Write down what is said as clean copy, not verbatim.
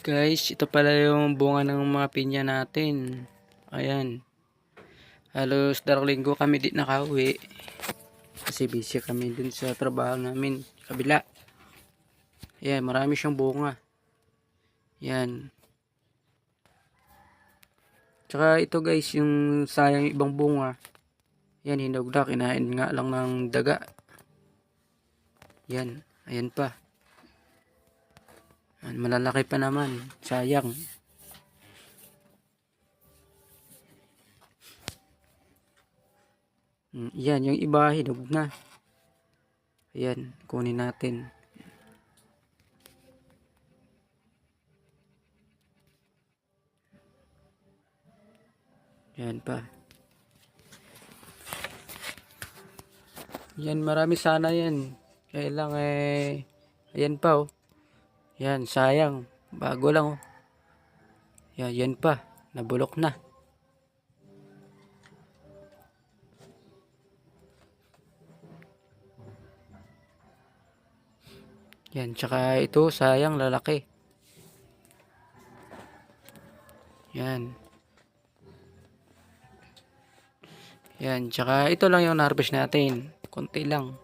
Guys, ito pala yung bunga ng mga pinya natin. Ayan. Halos 2 linggo kami di nakauwi. Kasi busy kami dun sa trabaho namin. Kabila. Ayan, marami siyang bunga. Ayan. Tsaka ito guys, yung sayang ibang bunga. Ayan, hinog na. Kinain nga lang ng daga. Ayan. Ayan pa. Ayan, malalaki pa naman. Sayang. Yan, yung iba hinog na. Ayan, kunin natin. Yan pa. Yan, marami sana yan. Kaya lang ayan pa oh. Yan, sayang. Bago lang oh. Yan pa. Nabulok na. Yan, tsaka ito, sayang, lalaki. Yan. Yan, tsaka ito lang yung na-harvest natin. Konti lang.